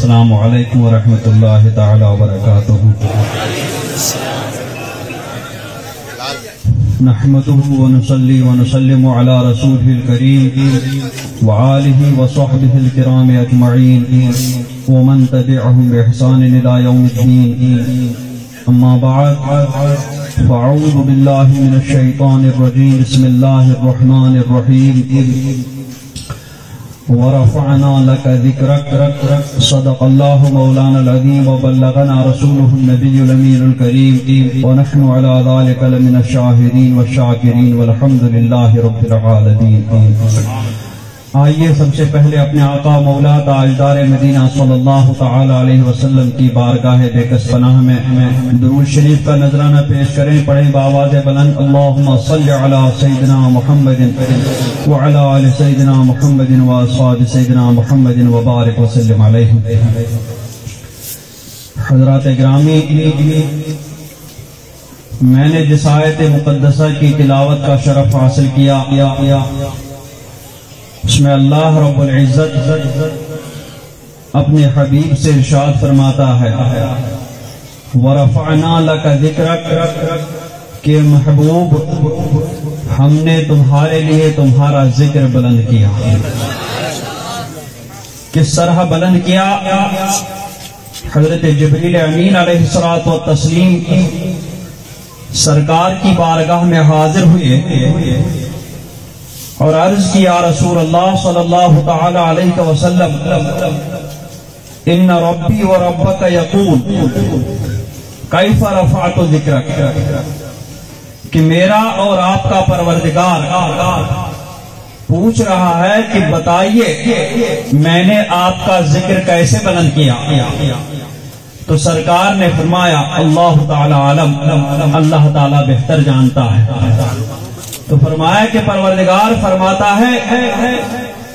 السلام علیکم ورحمۃ اللہ تعالی وبرکاتہ۔ نحمده ونصلي ونسلم على رسوله الكريم وآله وصحبه الكرام أجمعين ومن تبعهم بإحسان إلى يوم الدين، أما بعد فأعوذ بالله من الشيطان الرجيم، بسم الله الرحمن الرحيم، ورفعنا لك ذكرك، صدق الله مولانا العظيم وبلغنا رسوله النبي الأمين الكريم، ونحن على ذلك لمن الشاهدين والشاكرين والحمد لله رب العالمين۔ آئیے سب سے پہلے اپنے آقا مولا تاجدار مدینہ صلی اللہ تعالی علیہ وسلم کی بارگاہ بے کس پناہ میں درود شریف کا نذرانہ پیش کریں، پڑھیں بآواز بلند، اللہم صلی علی سیدنا محمد وعلی آل سیدنا محمد واصحاب سیدنا محمد وبارک وسلم علیہ۔ حضرات گرامی، میں نے جس آیت مقدسہ کی تلاوت کا شرف حاصل کیا، اس میں اللہ رب العزت اپنے حبیب سے ارشاد فرماتا ہے وَرَفَعْنَا لَكَ ذِكْرَكَ، کہ محبوب ہم نے تمہارے لیے تمہارا ذکر بلند کیا۔ کس طرح بلند کیا؟ حضرت جبریل امین علیہ الصلوۃ والتسلیم سرکار کی بارگاہ میں حاضر ہوئے اور عرض کی، یا رسول اللہ صلی اللہ تعالی علیہ وسلم، ان ربی و ربک یقول کیف رفعت ذکرک، کہ میرا اور آپ کا پروردگار پوچھ رہا ہے کہ بتائیے میں نے آپ کا ذکر کیسے بلند کیا؟ تو سرکار نے فرمایا اللہ تعالی عالم، اللہ تعالی بہتر جانتا ہے۔ تو فرمایا کہ پروردگار فرماتا ہے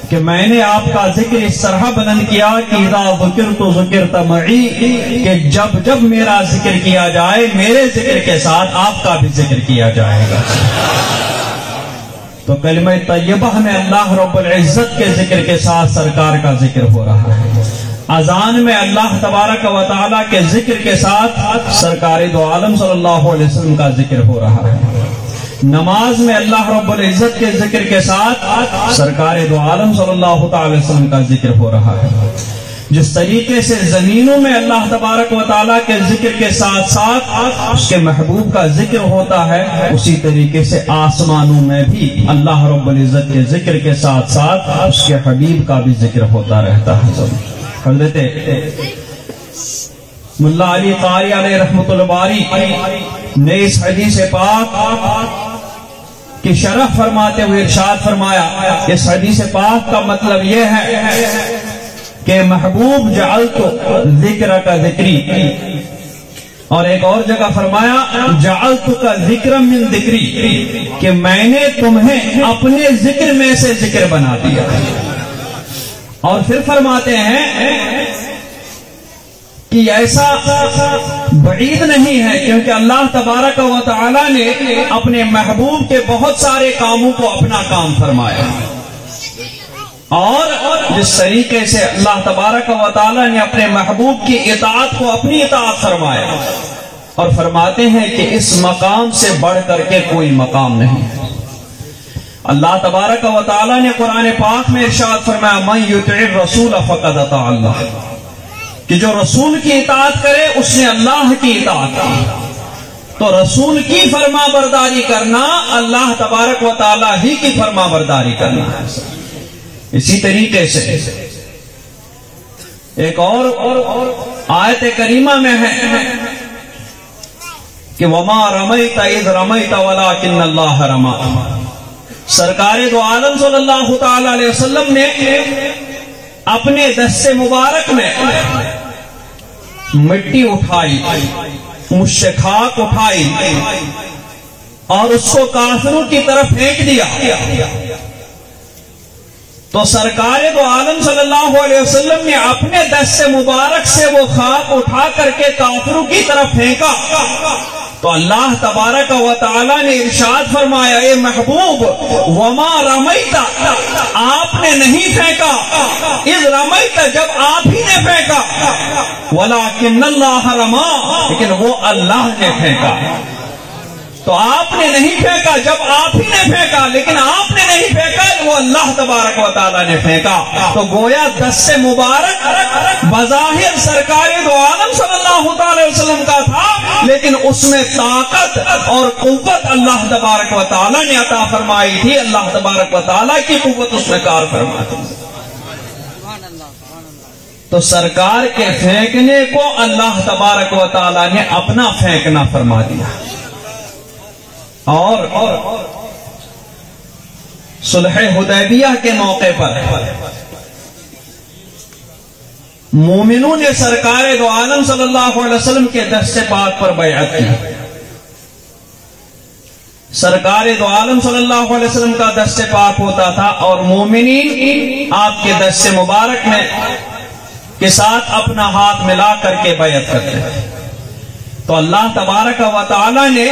کہ میں نے آپ کا ذکر اس طرح بلند کیا کہ اذا ذکرت ذکرت معی، کہ جب جب میرا ذکر کیا جائے میرے ذکر کے ساتھ آپ کا بھی ذکر کیا جائے گا۔ تو کلمہ طیبہ میں اللہ رب العزت کے ذکر کے ساتھ سرکار کا ذکر ہو رہا ہے، اذان میں اللہ تبارک و تعالیٰ کے ذکر کے ساتھ سرکار دو عالم صلی اللہ علیہ وسلم کا ذکر ہو رہا ہے، نماز میں اللہ رب العزت کے ذکر کے ساتھ سرکار دو عالم صلی اللہ تعالی وسلم کا ذکر ہو رہا ہے۔ جس طریقے سے زمینوں میں اللہ تبارک و تعالیٰ کے ذکر کے ساتھ ساتھ اس کے محبوب کا ذکر ہوتا ہے، اسی طریقے سے آسمانوں میں بھی اللہ رب العزت کے ذکر کے ساتھ ساتھ اس کے حبیب کا بھی ذکر ہوتا رہتا ہے۔ حضرت ملا علی قاری علیہ رحمۃ الباری نے اس حدیث پاک کی شرح فرماتے ہوئے ارشاد فرمایا، اس حدیث پاک کا مطلب یہ ہے کہ محبوب جعلت ذکرک ذکری، اور ایک اور جگہ فرمایا جعلتک ذکرا من ذکری، کہ میں نے تمہیں اپنے ذکر میں سے ذکر بنا دیا۔ اور پھر فرماتے ہیں کہ ایسا بعید نہیں ہے، کیونکہ اللہ تبارک و تعالی نے اپنے محبوب کے بہت سارے کاموں کو اپنا کام فرمایا، اور جس طریقے سے اللہ تبارک و تعالی نے اپنے محبوب کی اطاعت کو اپنی اطاعت فرمایا، اور فرماتے ہیں کہ اس مقام سے بڑھ کر کے کوئی مقام نہیں ہے۔ اللہ تبارک و تعالی نے قرآن پاک میں ارشاد فرمایا من یطع الرسول فقد اطاع اللہ، کہ جو رسول کی اطاعت کرے اس نے اللہ کی اطاعت کی۔ تو رسول کی فرما برداری کرنا اللہ تبارک و تعالی ہی کی فرما برداری کرنا ہے۔ اسی طریقے سے ایک اور آیت کریمہ میں ہے کہ وما رمیت اذ رمیت ولکن اللہ رمی، سرکار دو عالم صلی اللہ تعالی علیہ وسلم نے اپنے دست مبارک میں مٹی اٹھائی، مجھ خاک اٹھائی اور اس کو کافروں کی طرف پھینک دیا، تو سرکار دو عالم صلی اللہ علیہ وسلم نے اپنے دست مبارک سے وہ خاک اٹھا کر کے کافروں کی طرف پھینکا، تو اللہ تبارک و تعالی نے ارشاد فرمایا اے محبوب وما رمیت، آپ نے نہیں پھینکا، اذ رمیت، جب آپ ہی نے پھینکا، ولکن اللہ رما، لیکن وہ اللہ نے پھینکا۔ تو آپ نے نہیں پھینکا جب آپ ہی نے پھینکا، لیکن آپ نے نہیں پھینکا، وہ اللہ تبارک و تعالی نے پھینکا۔ تو گویا دست مبارک بظاہر سرکار دو عالم صلی اللہ تعالی وسلم کا تھا، لیکن اس میں طاقت اور قوت اللہ تبارک و تعالی نے عطا فرمائی تھی، اللہ تبارک و تعالی کی قوت اس میں کار فرماتی۔ تو سرکار کے پھینکنے کو اللہ تبارک و تعالی نے اپنا پھینکنا فرما دیا۔ اور صلح حدیبیہ کے موقع پر مومنوں نے سرکار دو عالم صلی اللہ علیہ وسلم کے دست پاک پر بیعت کی۔ سرکار دو عالم صلی اللہ علیہ وسلم کا دست پاک ہوتا تھا اور مومنین آپ کے دست مبارک میں کے ساتھ اپنا ہاتھ ملا کر کے بیعت کرتے ہیں۔ تو اللہ تبارک و تعالی نے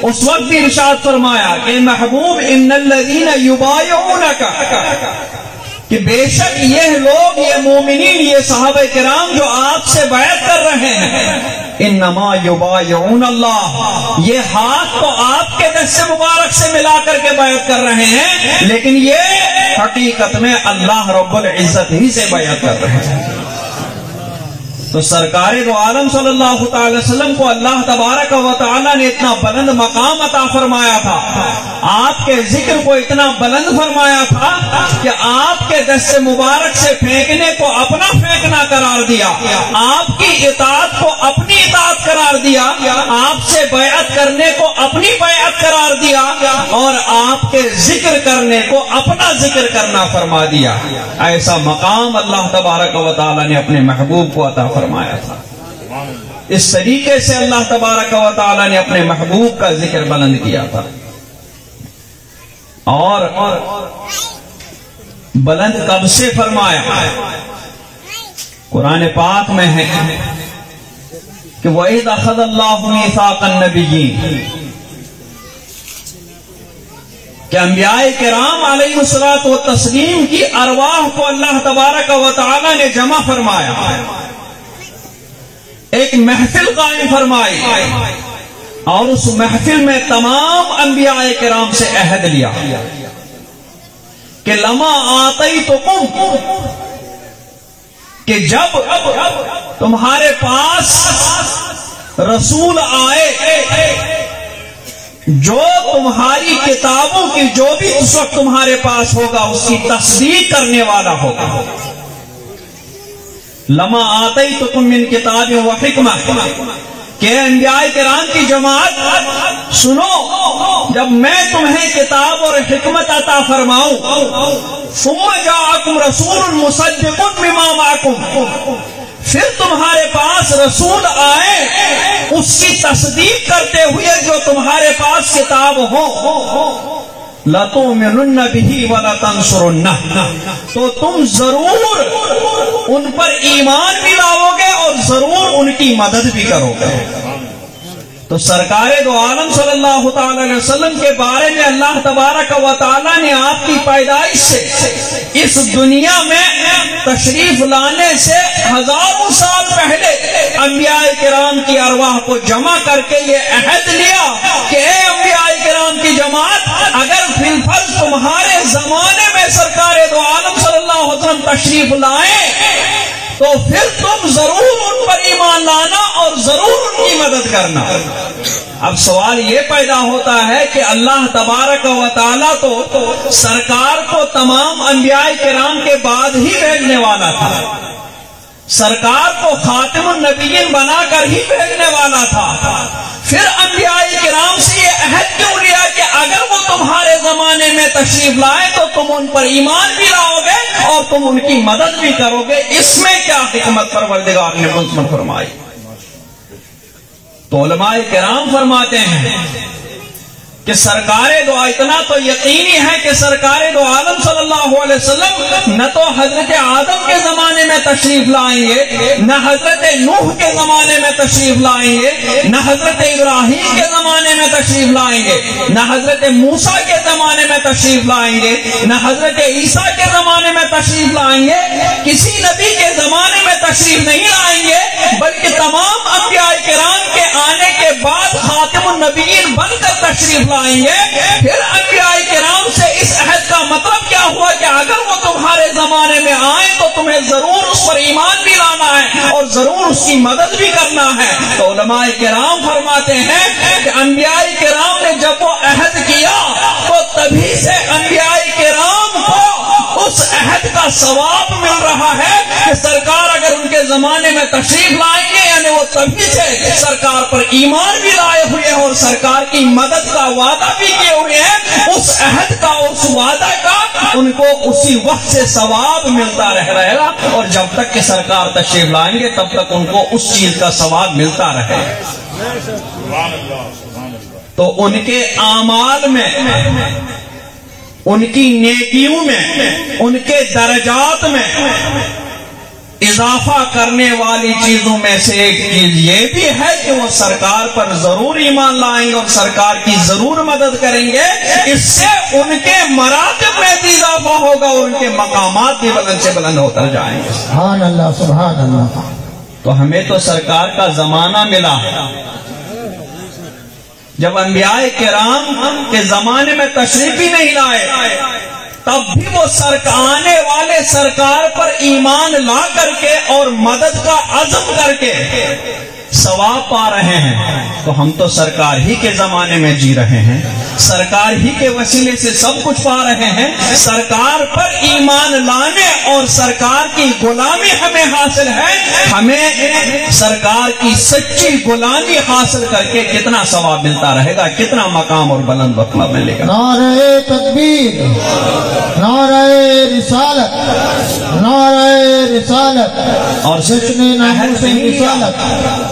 اس وقت بھی ارشاد فرمایا کہ محبوب ان الذین یبایعونک، کہ بے شک یہ لوگ، یہ مومنین، یہ صحابہ کرام جو آپ سے بیعت کر رہے ہیں، انما یبایعون اللہ، یہ ہاتھ تو آپ کے دست مبارک سے ملا کر کے بیعت کر رہے ہیں، لیکن یہ حقیقت میں اللہ رب العزت ہی سے بیعت کر رہے ہیں۔ تو سرکار دو عالم صلی اللہ تعالی وسلم کو اللہ تبارک و تعالی نے اتنا بلند مقام عطا فرمایا تھا، آپ کے ذکر کو اتنا بلند فرمایا تھا کہ آپ کے دست مبارک سے پھینکنے کو اپنا پھینکنا قرار دیا، آپ کی اطاعت کو اپنی اطاعت قرار دیا، آپ سے بیعت کرنے کو اپنی بیعت قرار دیا، اور آپ کے ذکر کرنے کو اپنا ذکر کرنا فرما دیا۔ ایسا مقام اللہ تبارک و تعالی نے اپنے محبوب کو عطا فرمایا تھا۔ اس طریقے سے اللہ تبارک و تعالی نے اپنے محبوب کا ذکر بلند کیا تھا، اور بلند کب سے فرمایا؟ قرآن پاک میں ہے کہ وَإِذْ أَخَذَ اللَّهُ مِيثَاقَ النَّبِيِّينَ، کہ انبیاء کرام علیہ الصلوۃ والتسلیم کی ارواح کو اللہ تبارک و تعالی نے جمع فرمایا، ایک محفل قائم فرمائی، اور اس محفل میں تمام انبیاء کرام سے عہد لیا کہ لما آتیتکم، کہ جب تمہارے پاس رسول آئے جو تمہاری کتابوں کی جو بھی اس وقت تمہارے پاس ہوگا اس کی تصدیق کرنے والا ہوگا۔ لما آتیتکم من کتاب و حکمہ، کہ انبیاء کرام کی جماعت سنو، جب میں تمہیں کتاب اور حکمت عطا فرماؤں، ثم جاءکم رسول مصدق بما معکم، پھر تمہارے پاس رسول آئے اس کی تصدیق کرتے ہوئے جو تمہارے پاس کتاب ہو، لَتُؤْمِنُنَّ بِهِ وَلَتَنْصُرُنَّهُ، تو تم ضرور ان پر ایمان بھی لاؤ گے اور ضرور ان کی مدد بھی کرو گے۔ تو سرکار دو عالم صلی اللہ تعالی علیہ وسلم کے بارے میں اللہ تبارک و تعالی نے آپ کی پیدائش سے اس دنیا میں تشریف لانے سے ہزاروں سال پہلے انبیاء کرام کی ارواح کو جمع کر کے یہ عہد لیا کہ اے انبیاء کرام کی جماعت، اگر فی الفرض تمہارے زمانے میں سرکار دو عالم صلی اللہ علیہ وسلم تشریف لائیں تو پھر تم ضرور ان پر ایمان لانا اور ضرور ان کی مدد کرنا۔ اب سوال یہ پیدا ہوتا ہے کہ اللہ تبارک و تعالیٰ تو سرکار کو تمام انبیاء کرام کے بعد ہی بھیجنے والا تھا، سرکار کو خاتم النبیین بنا کر ہی بھیجنے والا تھا، پھر انبیاء کرام سے یہ عہد کیوں لیا کہ اگر وہ تمہارے زمانے میں تشریف لائے تو تم ان پر ایمان بھی لاؤ گے اور تم ان کی مدد بھی کرو گے؟ اس میں کیا حکمت پروردگار نے منظم فرمائی؟ تو علماء کرام فرماتے ہیں کہ سرکار دو اتنا تو یقینی ہے کہ سرکار دو عالم صلی اللہ علیہ وسلم نہ تو حضرت آدم کے زمانے میں تشریف لائیں گے، نہ حضرت نوح کے زمانے میں تشریف لائیں گے، نہ حضرت ابراہیم کے زمانے میں تشریف لائیں گے، نہ حضرت موسیٰ کے زمانے میں تشریف لائیں گے، نہ حضرت عیسیٰ کے زمانے میں تشریف لائیں گے، کسی نبی کے زمانے میں تشریف نہیں لائیں گے، بلکہ تمام انبیاء کرام کے آنے کے بعد خاتم النبیین بن کر تشریف لائیں گے۔ پھر انبیاء کرام سے اس عہد کا مطلب کیا ہوا کہ اگر وہ تمہارے زمانے میں آئیں تو تمہیں ضرور اس پر ایمان بھی لانا ہے اور ضرور اس کی مدد بھی کرنا ہے۔ تو علماء کرام فرماتے ہیں کہ انبیاء کرام نے جب وہ عہد کیا تو تبھی سے انبیاء کرام کو اس عہد کا ثواب مل رہا ہے کہ سرکار اگر ان کے زمانے میں تشریف لائیں گے یعنی وہ تبھی سے سرکار پر ایمان بھی لائے ہوئے ہیں اور سرکار کی مدد کا وعدہ بھی کیے ہوئے ہیں، اس عہد کا اس وعدہ کا ان کو اسی وقت سے ثواب ملتا رہے گا، اور جب تک کہ سرکار تشریف لائیں گے تب تک ان کو اس چیز کا ثواب ملتا رہے گا۔ تو ان کے اعمال میں، ان کی نیکیوں میں، ان کے درجات میں اضافہ کرنے والی چیزوں میں سے ایک چیز یہ بھی ہے کہ وہ سرکار پر ضرور ایمان لائیں گے اور سرکار کی ضرور مدد کریں گے، اس سے ان کے مراتب میں بھی اضافہ ہوگا اور ان کے مقامات بھی بلند سے بلند ہوتا جائیں گے۔ سبحان اللہ، سبحان اللہ۔ تو ہمیں تو سرکار کا زمانہ ملا، جب انبیاء کرام کے زمانے میں تشریف ہی نہیں لائے تب بھی وہ آنے والے سرکار پر ایمان لا کر کے اور مدد کا عزم کر کے ثواب پا رہے ہیں۔ تو ہم تو سرکار ہی کے زمانے میں جی رہے ہیں، سرکار ہی کے وسیلے سے سب کچھ پا رہے ہیں، سرکار پر ایمان لانے اور سرکار کی غلامی ہمیں حاصل ہے، ہمیں سرکار کی سچی غلامی حاصل کر کے کتنا ثواب ملتا رہے گا، کتنا مقام اور بلند وقت ملے گا۔ نعرہ تکبیر، نعرہ رسالت، نعرہ رسالت اور سچنے ناموں سے رسالت۔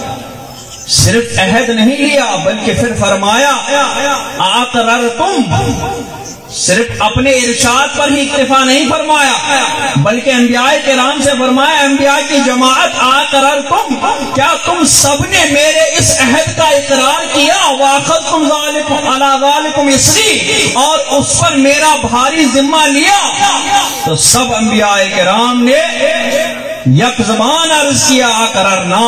صرف عہد نہیں لیا بلکہ پھر فرمایا اقررتم، صرف اپنے ارشاد پر ہی اکتفا نہیں فرمایا بلکہ انبیاء کرام سے فرمایا، انبیاء کی جماعت اقررتم، کیا تم سب نے میرے اس عہد کا اقرار کیا؟ واخذتم ذالکم علی ذالکم اسری، اور اس پر میرا بھاری ذمہ لیا؟ تو سب انبیاء کرام نے یک زبان عرض کیا اقررنا،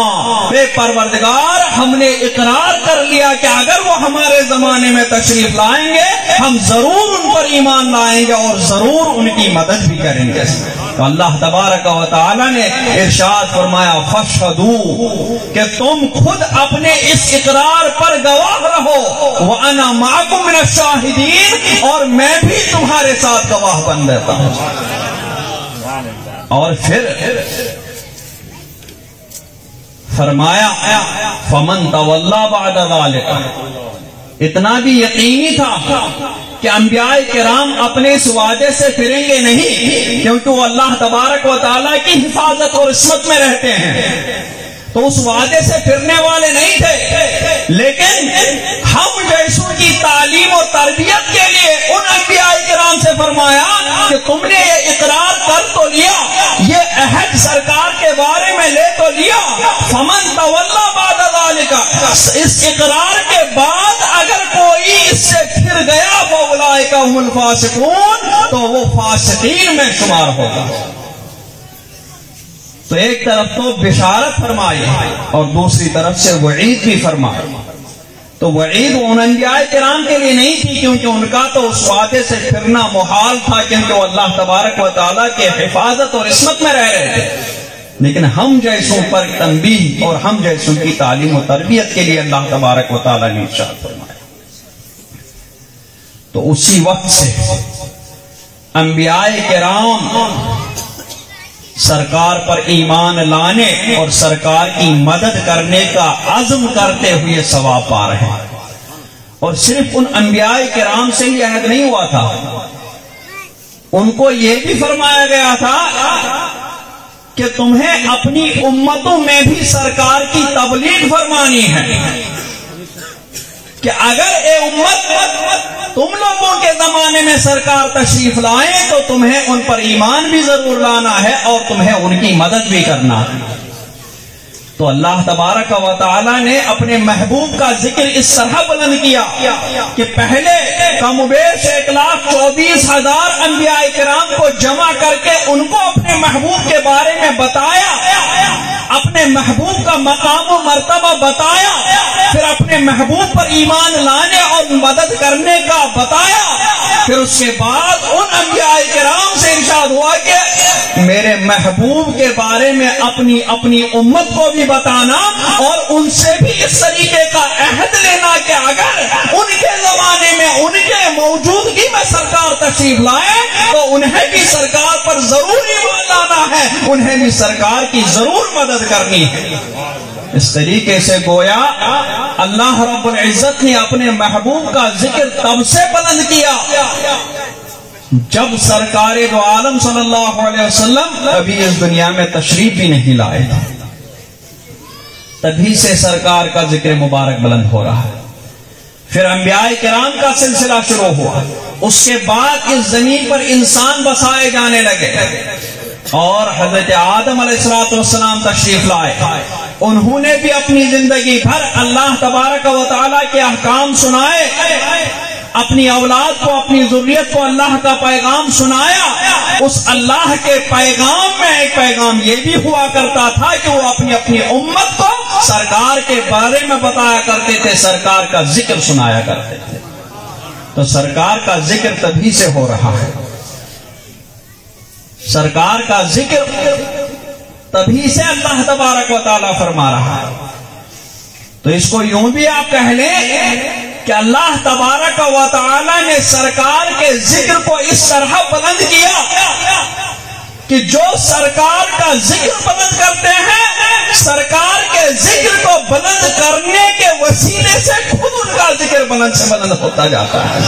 بے پروردگار ہم نے اقرار کر لیا کہ اگر وہ ہمارے زمانے میں تشریف لائیں گے ہم ضرور ان پر ایمان لائیں گے اور ضرور ان کی مدد بھی کریں گے۔ تو اللہ تبارک و تعالی نے ارشاد فرمایا فاشہدوا، کہ تم خود اپنے اس اقرار پر گواہ رہو، وانا معکم من الشاہدین، اور میں بھی تمہارے ساتھ گواہ بن رہتا ہوں۔ اور پھر فرمایا فمن تولا بعد ذلك، اتنا بھی یقینی تھا کہ انبیاء کرام اپنے اس وعدے سے پھریں گے نہیں، کیونکہ وہ اللہ تبارک و تعالیٰ کی حفاظت اور عصمت میں رہتے ہیں، تو اس وعدے سے پھرنے والے نہیں تھے، لیکن ہم جیسوں کی تعلیم و تربیت کے لیے ان انبیاء کرام سے فرمایا کہ تم نے یہ اقرار کر تو لیا، یہ عہد سرکار کے بارے میں لے تو لیا، فمن تولا بعد ذالک، اس اقرار کے بعد اگر کوئی اس سے پھر گیا فاولئک هم الفاسقون، تو وہ فاسقین میں شمار ہوگا۔ تو ایک طرف تو بشارت فرمائی اور دوسری طرف سے وعید بھی فرمائی۔ تو وعید ان انبیاء کرام کے لیے نہیں تھی کیونکہ ان کا تو اس وعدے سے پھرنا محال تھا، کیونکہ وہ اللہ تبارک و تعالیٰ کے حفاظت اور عصمت میں رہ رہے تھے، لیکن ہم جیسوں پر تنبیہ اور ہم جیسوں کی تعلیم و تربیت کے لیے اللہ تبارک و تعالیٰ نے ارشاد فرمایا۔ تو اسی وقت سے انبیاء کرام سرکار پر ایمان لانے اور سرکار کی مدد کرنے کا عزم کرتے ہوئے ثواب پا رہے ہیں۔ اور صرف ان انبیاء کرام سے ہی عہد نہیں ہوا تھا، ان کو یہ بھی فرمایا گیا تھا کہ تمہیں اپنی امتوں میں بھی سرکار کی تبلیغ فرمانی ہے۔ کہ اگر اے امت تم لوگوں کے زمانے میں سرکار تشریف لائیں تو تمہیں ان پر ایمان بھی ضرور لانا ہے اور تمہیں ان کی مدد بھی کرنا ہے۔ تو اللہ تبارک و تعالی نے اپنے محبوب کا ذکر اس طرح بلند کیا کہ پہلے کم و بیش 1,24,000 انبیاء کرام کو جمع کر کے ان کو اپنے محبوب کے بارے میں بتایا، اپنے محبوب کا مقام و مرتبہ بتایا، پھر اپنے محبوب پر ایمان لانے اور مدد کرنے کا بتایا، پھر اس کے بعد ان انبیاء کرام سے ارشاد ہوا کہ میرے محبوب کے بارے میں اپنی امت کو بھی بتانا اور ان سے بھی اس طریقے کا عہد لینا کہ اگر ان کے زمانے میں ان کے موجودگی میں سرکار تشریف لائے تو انہیں بھی سرکار پر ضرور ایمان لانا ہے، انہیں بھی سرکار کی ضرور مدد کرنی ہے۔ اس طریقے سے گویا اللہ رب العزت نے اپنے محبوب کا ذکر تب سے بلند کیا جب سرکار دو عالم صلی اللہ علیہ وسلم ابھی اس دنیا میں تشریف بھی نہیں لائے تھے، تبھی سے سرکار کا ذکر مبارک بلند ہو رہا ہے۔ پھر انبیاء کرام کا سلسلہ شروع ہوا، اس کے بعد اس زمین پر انسان بسائے جانے لگے اور حضرت آدم علیہ السلام تشریف لائے، انہوں نے بھی اپنی زندگی بھر اللہ تبارک و تعالیٰ کے احکام سنائے، اپنی اولاد کو اپنی ذریت کو اللہ کا پیغام سنایا۔ اس اللہ کے پیغام میں ایک پیغام یہ بھی ہوا کرتا تھا کہ وہ اپنی امت کو سرکار کے بارے میں بتایا کرتے تھے، سرکار کا ذکر سنایا کرتے تھے۔ تو سرکار کا ذکر تبھی سے ہو رہا ہے، سرکار کا ذکر تبھی سے اللہ تبارک و تعالیٰ فرما رہا ہے۔ تو اس کو یوں بھی آپ کہہ لیں کہ اللہ تبارک و تعالیٰ نے سرکار کے ذکر کو اس طرح بلند کیا کہ جو سرکار کا ذکر بلند کرتے ہیں، سرکار کے ذکر کو بلند کرنے کے وسیلے سے خود ان کا ذکر بلند سے بلند ہوتا جاتا ہے۔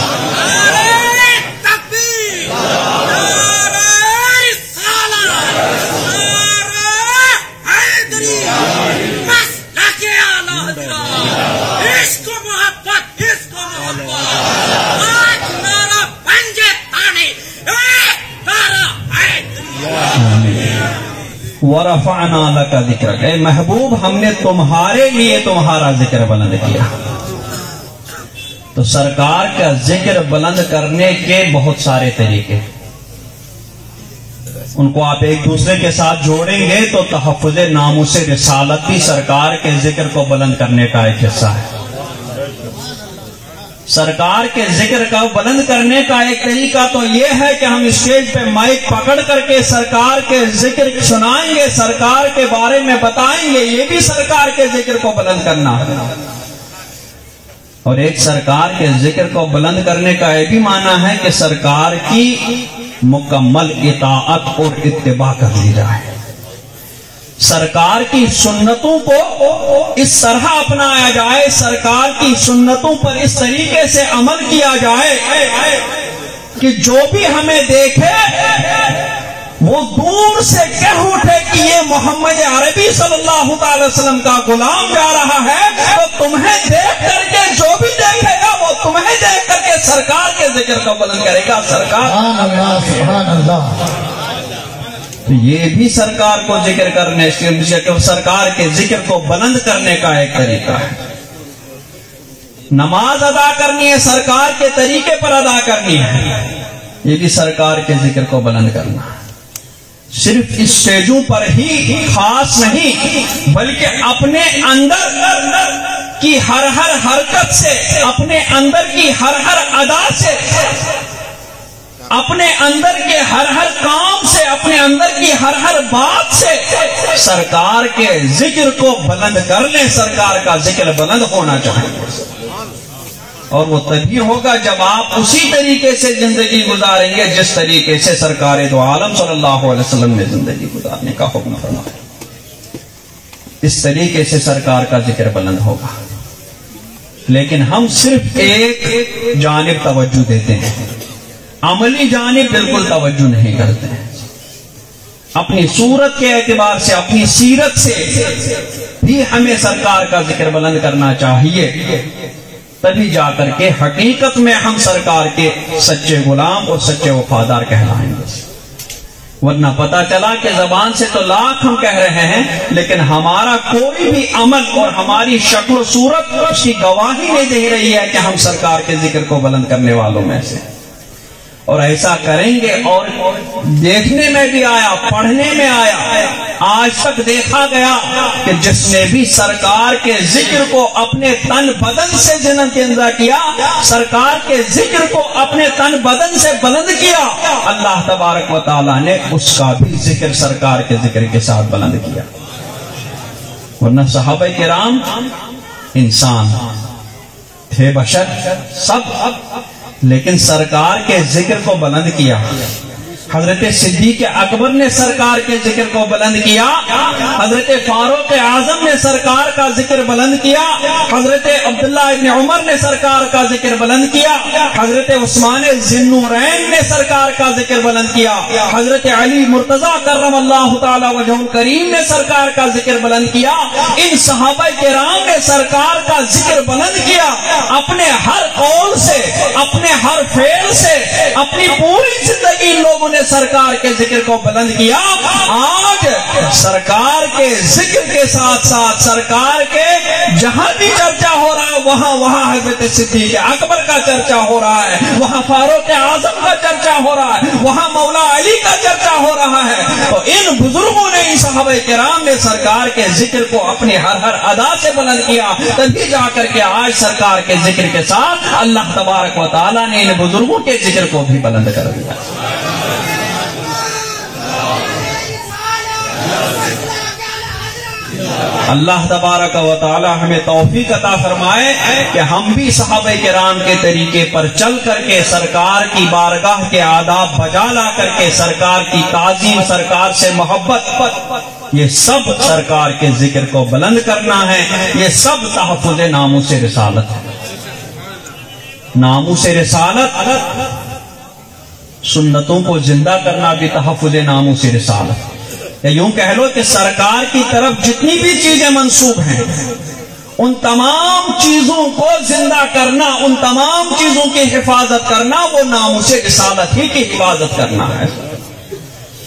وَرَفَعْنَا لَكَ ذِكْرَكَ، اے محبوب ہم نے تمہارے لیے تمہارا ذکر بلند کیا۔ تو سرکار کا ذکر بلند کرنے کے بہت سارے طریقے، ان کو آپ ایک دوسرے کے ساتھ جوڑیں گے تو تحفظ ناموس رسالت بھی سرکار کے ذکر کو بلند کرنے کا ایک حصہ ہے۔ سرکار کے ذکر کا بلند کرنے کا ایک طریقہ تو یہ ہے کہ ہم اسٹیج پہ مائک پکڑ کر کے سرکار کے ذکر سنائیں گے، سرکار کے بارے میں بتائیں گے، یہ بھی سرکار کے ذکر کو بلند کرنا ہے۔ اور ایک سرکار کے ذکر کو بلند کرنے کا یہ بھی معنی ہے کہ سرکار کی مکمل اطاعت اور اتباع کر لی جائے، سرکار کی سنتوں کو اس طرح اپنایا جائے، سرکار کی سنتوں پر اس طریقے سے عمل کیا جائے کہ جو بھی ہمیں دیکھے وہ دور سے کہہ اٹھے کہ یہ محمد عربی صلی اللہ تعالی وسلم کا غلام جا رہا ہے۔ تو تمہیں دیکھ کر کے جو بھی دیکھے گا وہ تمہیں دیکھ کر کے سرکار کے ذکر کو بلند کرے گا۔ سبحان اللہ۔ تو یہ بھی سرکار کو ذکر کرنے، سرکار کے ذکر کو بلند کرنے کا ایک طریقہ ہے۔ نماز ادا کرنی ہے، سرکار کے طریقے پر ادا کرنی ہے، یہ بھی سرکار کے ذکر کو بلند کرنا ہے۔ صرف اسٹیجوں پر ہی خاص نہیں بلکہ اپنے اندر کی ہر حرکت سے، اپنے اندر کی ہر ادا سے، اپنے اندر کے ہر کام سے، اپنے اندر کی ہر بات سے سرکار کے ذکر کو بلند کر لیں۔ سرکار کا ذکر بلند ہونا چاہیے، اور وہ تبھی ہوگا جب آپ اسی طریقے سے زندگی گزاریں گے جس طریقے سے سرکار دو عالم صلی اللہ علیہ وسلم نے زندگی گزارنے کا حکم فرمایا۔ اس طریقے سے سرکار کا ذکر بلند ہوگا۔ لیکن ہم صرف ایک جانب توجہ دیتے ہیں، عملی جانب بالکل توجہ نہیں کرتے ہیں۔ اپنی صورت کے اعتبار سے، اپنی سیرت سے بھی ہمیں سرکار کا ذکر بلند کرنا چاہیے۔ تبھی جا کر کے حقیقت میں ہم سرکار کے سچے غلام اور سچے وفادار کہلائیں گے. ورنہ پتہ چلا کہ زبان سے تو لاکھ ہم کہہ رہے ہیں لیکن ہمارا کوئی بھی عمل اور ہماری شکل و صورت اس کی گواہی نہیں دے رہی ہے کہ ہم سرکار کے ذکر کو بلند کرنے والوں میں سے. اور ایسا کریں گے. اور دیکھنے میں بھی آیا, پڑھنے میں آیا, آج تک دیکھا گیا کہ جس نے بھی سرکار کے ذکر کو اپنے تن بدن سے زندہ کیا, سرکار کے ذکر کو اپنے تن بدن سے بلند کیا, اللہ تبارک و تعالیٰ نے اس کا بھی ذکر سرکار کے ذکر کے ساتھ بلند کیا. ورنہ صحابہ کرام انسان تھے, بشر سب, لیکن سرکار کے ذکر کو بلند کیا. حضرت صدیق اکبر نے سرکار کے ذکر کو بلند کیا, حضرت فاروق اعظم نے سرکار کا ذکر بلند کیا, حضرت عبداللہ ابن عمر نے سرکار کا ذکر بلند کیا, حضرت عثمان ذی النورین نے سرکار کا ذکر بلند کیا, حضرت علی مرتضیٰ کرم اللہ تعالی وجہ الکریم نے سرکار کا ذکر بلند کیا. ان صحابہ کرام نے سرکار کا ذکر بلند کیا. اپنے ہر قول سے, اپنے ہر فعل سے, اپنی پوری زندگی لوگوں نے سرکار کے ذکر کو بلند کیا. آج سرکار کے ذکر کے ساتھ ساتھ سرکار کے جہاں بھی چرچا ہو رہا ہے وہاں حضرت صدیق اکبر کا چرچا ہو رہا ہے, وہاں فاروق اعظم کا چرچا ہو رہا ہے, وہاں مولا علی کا چرچا ہو رہا ہے. تو ان بزرگوں نے, ان صحابہ کرام نے سرکار کے ذکر کو اپنی ہر ادا سے بلند کیا. تبھی جا کر کے آج سرکار کے ذکر کے ساتھ اللہ تبارک و تعالیٰ نے ان بزرگوں کے ذکر کو بھی بلند کر دیا. اللہ تبارک و تعالی ہمیں توفیق عطا فرمائے کہ ہم بھی صحابہ کرام کے طریقے پر چل کر کے سرکار کی بارگاہ کے آداب بجا لا کر کے سرکار کی تعظیم, سرکار سے محبت, یہ سب سرکار کے ذکر کو بلند کرنا ہے. یہ سب تحفظ ناموس رسالت ہے. ناموس رسالت, سنتوں کو زندہ کرنا بھی تحفظ ناموس رسالت ہے. یا یوں کہہ لو کہ سرکار کی طرف جتنی بھی چیزیں منسوب ہیں ان تمام چیزوں کو زندہ کرنا, ان تمام چیزوں کی حفاظت کرنا, وہ ناموس رسالت ہی کی حفاظت کرنا ہے.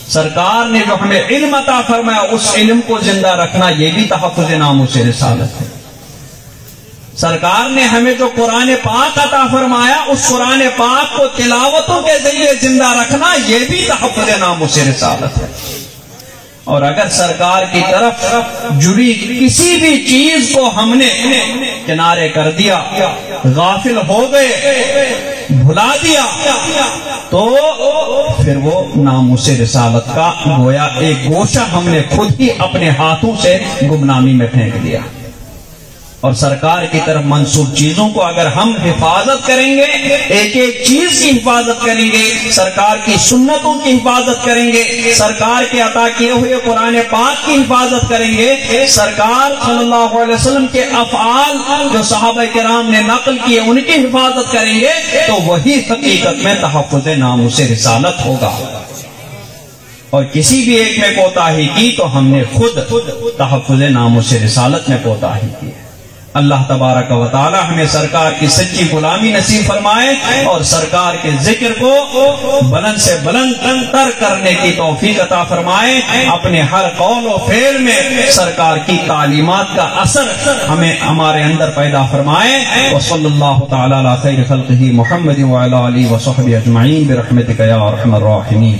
سرکار نے جو ہمیں علم عطا فرمایا اس علم کو زندہ رکھنا, یہ بھی تحفظ ناموس رسالت ہے. سرکار نے ہمیں جو قرآن پاک عطا فرمایا اس قرآن پاک کو تلاوتوں کے ذریعے زندہ رکھنا, یہ بھی تحفظ ناموس رسالت ہے. اور اگر سرکار کی طرف جڑی کسی بھی چیز کو ہم نے کنارے کر دیا, غافل ہو گئے, بھلا دیا, تو پھر وہ ناموس رسالت کا گویا ایک گوشہ ہم نے خود ہی اپنے ہاتھوں سے گمنامی میں پھینک دیا. اور سرکار کی طرف منسوب چیزوں کو اگر ہم حفاظت کریں گے, ایک ایک چیز کی حفاظت کریں گے, سرکار کی سنتوں کی حفاظت کریں گے, سرکار کے عطا کیے ہوئے قرآن پاک کی حفاظت کریں گے, سرکار صلی اللہ علیہ وسلم کے افعال جو صحابہ کرام نے نقل کیے ان کی حفاظت کریں گے, تو وہی حقیقت میں تحفظ ناموس رسالت ہوگا. اور کسی بھی ایک میں کوتاہی کی تو ہم نے خود تحفظ ناموس رسالت میں کوتاہی کی. اللہ تبارک و تعالی ہمیں سرکار کی سچی غلامی نصیب فرمائے اور سرکار کے ذکر کو بلند سے بلند تر کرنے کی توفیق عطا فرمائے. اپنے ہر قول و فعل میں سرکار کی تعلیمات کا اثر ہمیں ہمارے اندر پیدا فرمائے. وصلی اللہ تعالی علی خیر خلقہ محمد وعلی آلہ وصحبہ اجمعین برحمتک یا ارحم الراحمین.